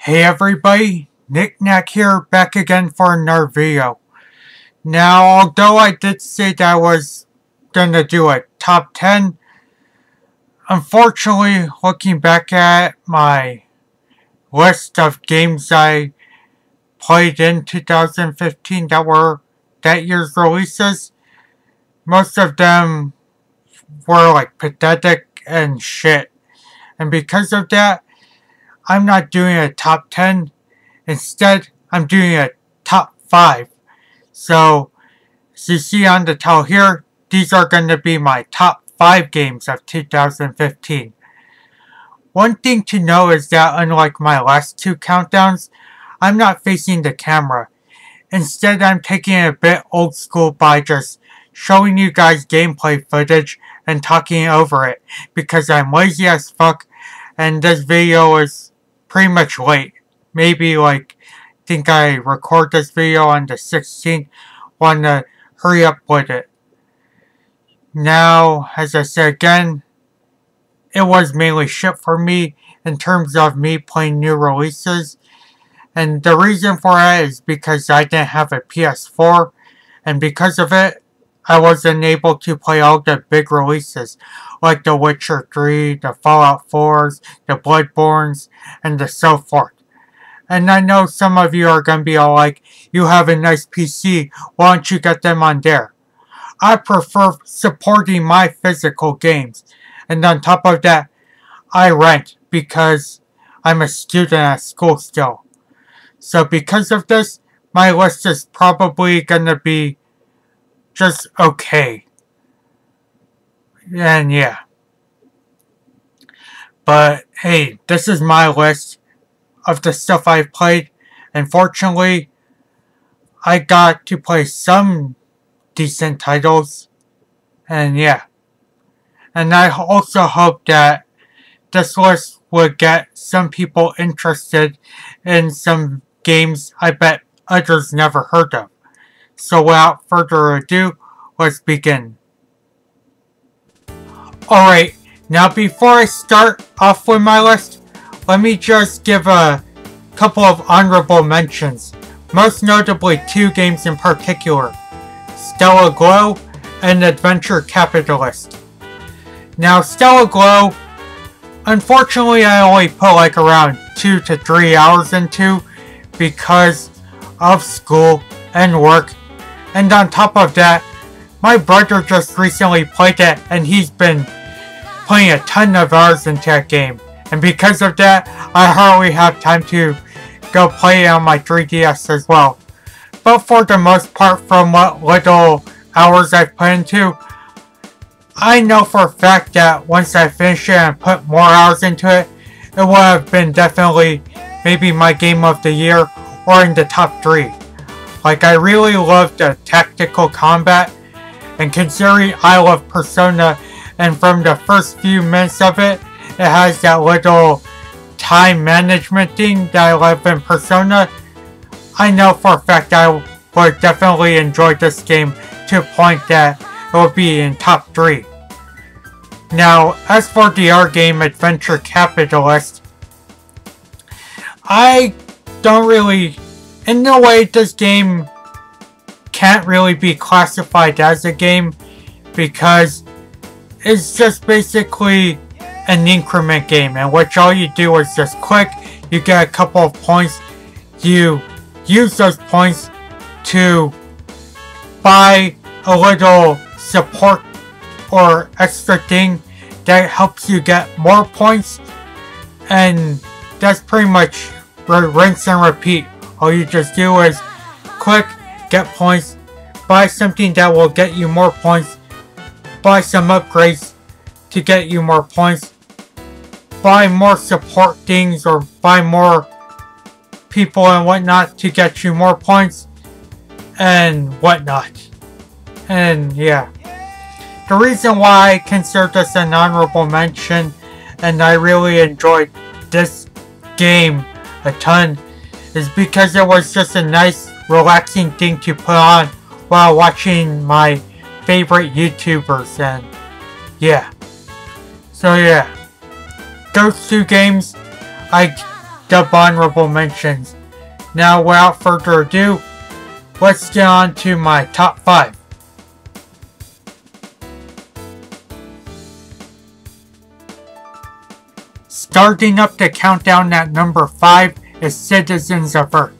Hey everybody, Nick Knack here, back again for another video. Now, although I did say that I was gonna do a top 10, unfortunately, looking back at my list of games I played in 2015 that were that year's releases, most of them were like pathetic and shit. And because of that, I'm not doing a top 10. Instead, I'm doing a top 5. So, as you see on the title here, these are going to be my top 5 games of 2015. One thing to know is that unlike my last two countdowns, I'm not facing the camera. Instead, I'm taking it a bit old school by just showing you guys gameplay footage and talking over it, because I'm lazy as fuck and this video is pretty much late. Maybe I think I record this video on the 16th. Wanna hurry up with it. Now, as I said again, it was mainly shit for me in terms of me playing new releases. And the reason for that is because I didn't have a PS4. And because of it, I wasn't able to play all the big releases, like The Witcher 3, the Fallout 4s, the Bloodborns, and the so forth. And I know some of you are going to be all like, you have a nice PC, why don't you get them on there? I prefer supporting my physical games. And on top of that, I rent because I'm a student at school still. So because of this, my list is probably going to be just okay. And yeah. But hey, this is my list of the stuff I've played. And fortunately, I got to play some decent titles. And yeah. And I also hope that this list would get some people interested in some games I bet others never heard of. So without further ado, let's begin. Alright, now before I start off with my list, let me just give a couple of honorable mentions. Most notably 2 games in particular, Stellar Glow and Adventure Capitalist. Now Stellar Glow, unfortunately I only put around 2 to 3 hours into because of school and work. And on top of that, my brother just recently played it and he's been playing a ton of hours into that game. And because of that, I hardly have time to go play it on my 3DS as well. But for the most part, from what little hours I've put into, I know for a fact that once I finish it and put more hours into it, it would have been definitely maybe my game of the year or in the top 3. I really love the tactical combat, and considering I love Persona, and from the first few minutes of it, it has that little time management thing that I love in Persona, I know for a fact I would definitely enjoy this game to a point that it will be in top 3. Now, as for the other game, Adventure Capitalist, I don't really... In a way, this game can't really be classified as a game because it's just basically an increment game in which all you do is just click, you get a couple of points, you use those points to buy a little support or extra thing that helps you get more points, and that's pretty much rinse and repeat. All you just do is click, get points, buy something that will get you more points, buy some upgrades to get you more points, buy more support things or buy more people and whatnot to get you more points, and whatnot. And yeah. The reason why I consider this an honorable mention and I really enjoyed this game a ton is because it was just a nice, relaxing thing to put on while watching my favorite YouTubers, and yeah. So yeah, those 2 games I dub honorable mentions. Now, without further ado, let's get on to my top 5. Starting up the countdown at number 5 is Citizens of Earth.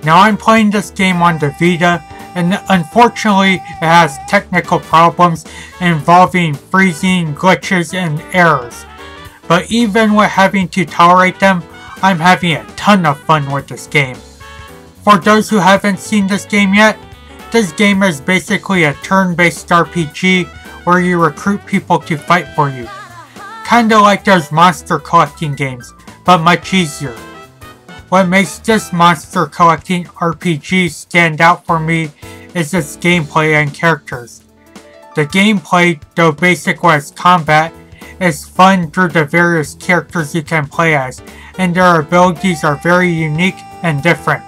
Now, I'm playing this game on the Vita, and unfortunately it has technical problems involving freezing, glitches, and errors. But even with having to tolerate them, I'm having a ton of fun with this game. For those who haven't seen this game yet, this game is basically a turn-based RPG where you recruit people to fight for you. Kinda like those monster collecting games, but much easier. What makes this monster collecting RPG stand out for me is its gameplay and characters. The gameplay, though basic with its combat, is fun through the various characters you can play as, and their abilities are very unique and different.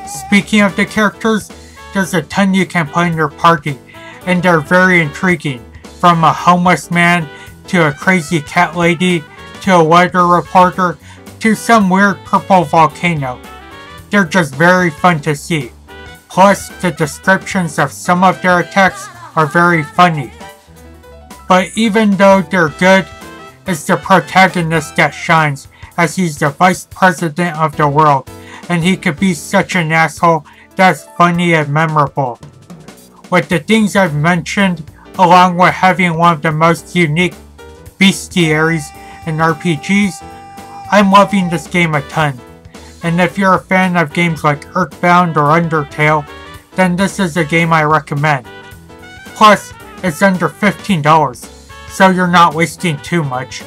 Speaking of the characters, there's a ton you can play in your party, and they're very intriguing, from a homeless man, to a crazy cat lady, to a weather reporter, to some weird purple volcano. They're just very fun to see. Plus, the descriptions of some of their attacks are very funny. But even though they're good, it's the protagonist that shines, as he's the vice president of the world, and he could be such an asshole that's funny and memorable. With the things I've mentioned, along with having one of the most unique bestiaries in RPGs, I'm loving this game a ton. And if you're a fan of games like Earthbound or Undertale, then this is a game I recommend. Plus, it's under $15, so you're not wasting too much.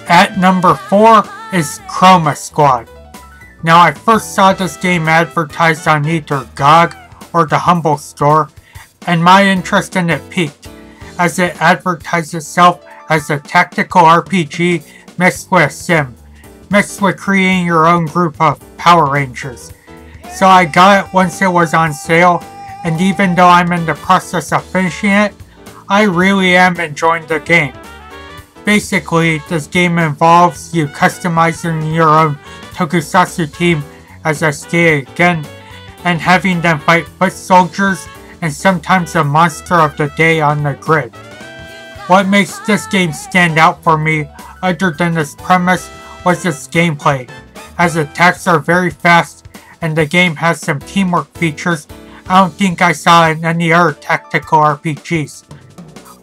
At number 4 is Chroma Squad. Now, I first saw this game advertised on either GOG or the Humble Store, and my interest in it peaked, as it advertised itself as a tactical RPG mixed with a sim, mixed with creating your own group of Power Rangers. So I got it once it was on sale, and even though I'm in the process of finishing it, I really am enjoying the game. Basically, this game involves you customizing your own tokusatsu team, as I stated again, and having them fight foot soldiers and sometimes a monster of the day on the grid. What makes this game stand out for me, other than its premise, was its gameplay, as attacks are very fast and the game has some teamwork features I don't think I saw in any other tactical RPGs.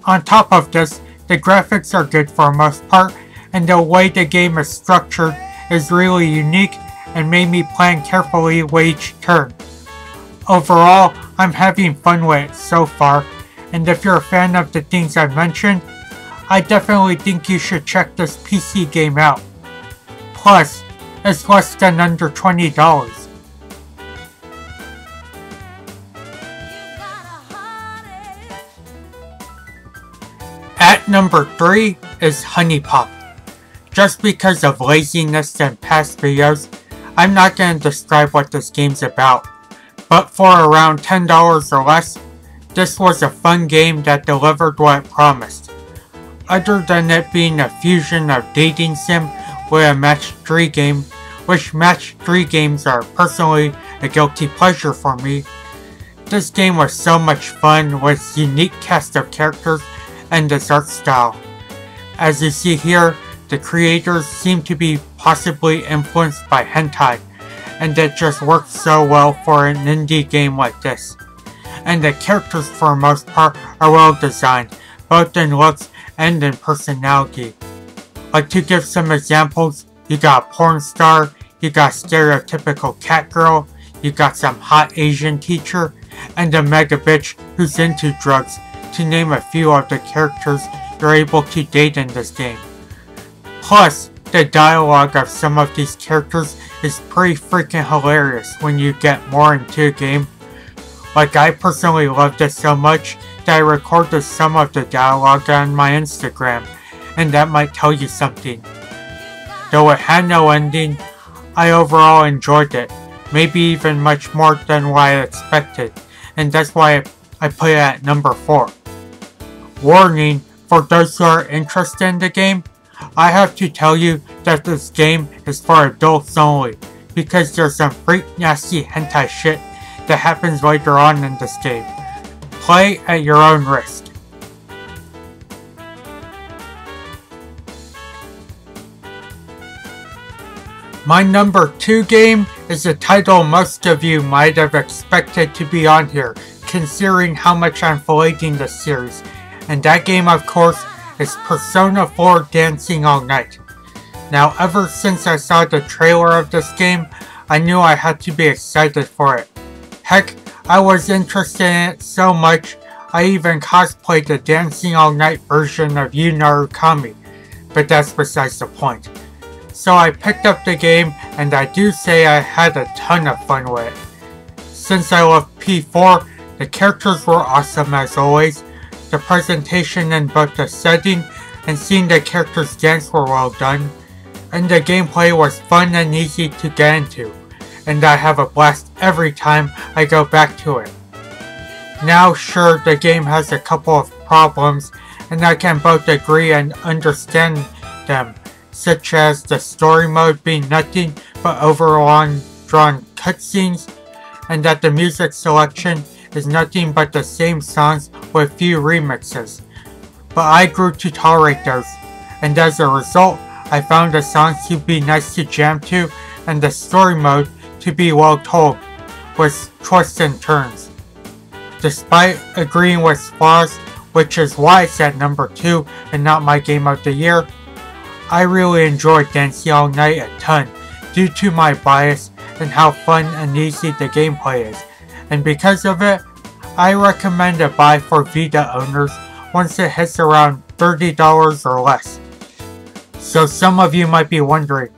On top of this, the graphics are good for the most part, and the way the game is structured is really unique and made me plan carefully with each turn. Overall, I'm having fun with it so far, and if you're a fan of the things I've mentioned, I definitely think you should check this PC game out. Plus, it's less than under $20. At number 3 is Honeypot. Just because of laziness in past videos, I'm not going to describe what this game's about. But for around $10 or less, this was a fun game that delivered what it promised. Other than it being a fusion of dating sim with a match 3 game, which match 3 games are personally a guilty pleasure for me, this game was so much fun with its unique cast of characters and its art style. As you see here, the creators seem to be possibly influenced by hentai, and it just works so well for an indie game like this. And the characters for the most part are well designed, both in looks and in personality. Like, to give some examples, you got a porn star, you got a stereotypical cat girl, you got some hot Asian teacher, and a mega bitch who's into drugs, to name a few of the characters you're able to date in this game. Plus, the dialogue of some of these characters is pretty freaking hilarious when you get more into the game. Like, I personally loved it so much that I recorded some of the dialogue on my Instagram, and that might tell you something. Though it had no ending, I overall enjoyed it, maybe even much more than what I expected, and that's why I put it at number 4. Warning, for those who are interested in the game, I have to tell you that this game is for adults only, because there's some freak nasty hentai shit that happens later on in this game. Play at your own risk. My number 2 game is a title most of you might have expected to be on here, considering how much I'm filleting the series, and that game of course is Persona 4 Dancing All Night. Now ever since I saw the trailer of this game, I knew I had to be excited for it. Heck, I was interested in it so much, I even cosplayed the Dancing All Night version of Yu Narukami, but that's besides the point. So I picked up the game, and I do say I had a ton of fun with it. Since I love P4, the characters were awesome as always, the presentation in both the setting and seeing the characters dance were well done, and the gameplay was fun and easy to get into, and I have a blast every time I go back to it. Now sure, the game has a couple of problems, and I can both agree and understand them, such as the story mode being nothing but overdrawn cutscenes, and that the music selection is nothing but the same songs with few remixes. But I grew to tolerate those, and as a result, I found the songs to be nice to jam to, and the story mode to be well told, with twists and turns. Despite agreeing with flaws, which is why it's at number 2 and not my game of the year, I really enjoyed Dancing All Night a ton due to my bias and how fun and easy the gameplay is, and because of it, I recommend a buy for Vita owners once it hits around $30 or less. So some of you might be wondering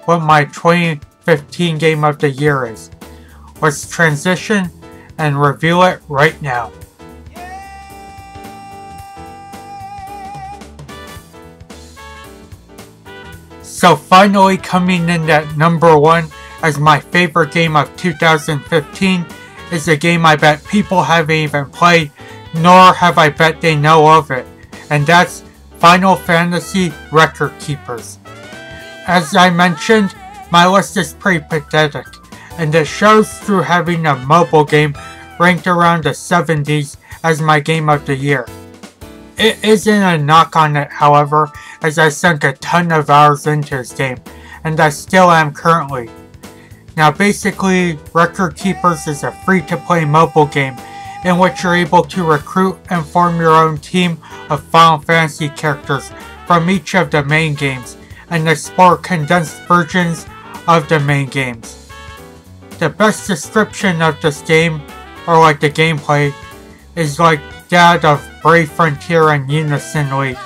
what my 2015 game of the year is. Let's transition and reveal it right now. So finally coming in at number 1 as my favorite game of 2015 is a game I bet people haven't even played, nor have I bet they know of it, and that's Final Fantasy Record Keepers. As I mentioned, my list is pretty pathetic, and it shows through having a mobile game ranked around the 70s as my game of the year. It isn't a knock on it, however, as I sunk a ton of hours into this game, and I still am currently. Now basically, Record Keepers is a free-to-play mobile game in which you're able to recruit and form your own team of Final Fantasy characters from each of the main games, and explore condensed versions of the main games. The best description of this game, or like the gameplay, is like that of Brave Frontier and Unison League,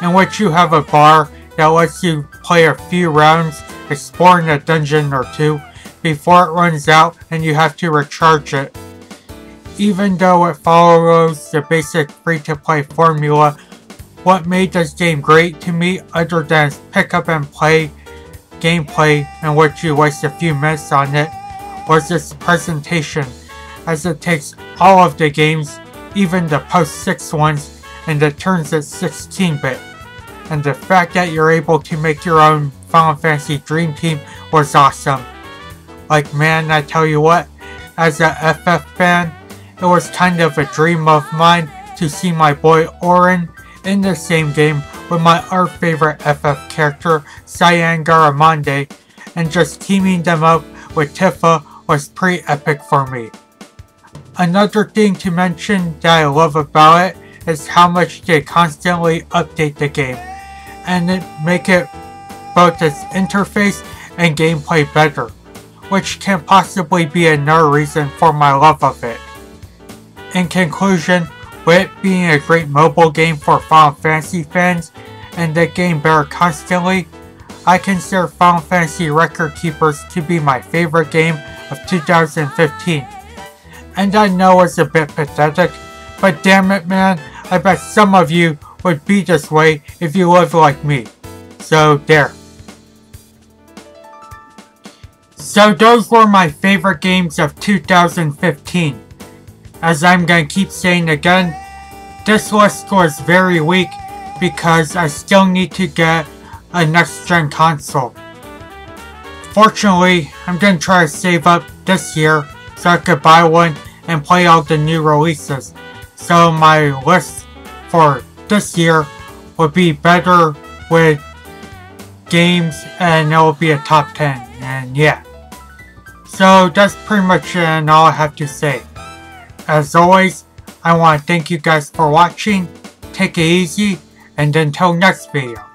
in which you have a bar that lets you play a few rounds exploring a dungeon or two before it runs out and you have to recharge it. Even though it follows the basic free-to-play formula, what made this game great to me, other than its pick up and play gameplay in which you waste a few minutes on it, was its presentation, as it takes all of the games, even the post-6 ones, and it turns it 16-bit. And the fact that you're able to make your own Final Fantasy Dream Team was awesome. Like man, I tell you what, as a FF fan, it was kind of a dream of mine to see my boy Auron in the same game with my other favorite FF character, Cyan Garamande, and just teaming them up with Tifa was pretty epic for me. Another thing to mention that I love about it is how much they constantly update the game, and it make it both its interface and gameplay better, which can possibly be another reason for my love of it. In conclusion, with it being a great mobile game for Final Fantasy fans, and the game better constantly, I consider Final Fantasy Record Keepers to be my favorite game of 2015. And I know it's a bit pathetic, but damn it man, I bet some of you would be this way if you live like me. So there. So those were my favorite games of 2015. As I'm gonna keep saying again, this list was very weak because I still need to get a next-gen console. Fortunately, I'm going to try to save up this year so I could buy one and play all the new releases. So my list for this year would be better with games, and it will be a top 10, and yeah. So that's pretty much all I have to say. As always, I want to thank you guys for watching, take it easy, and until next video.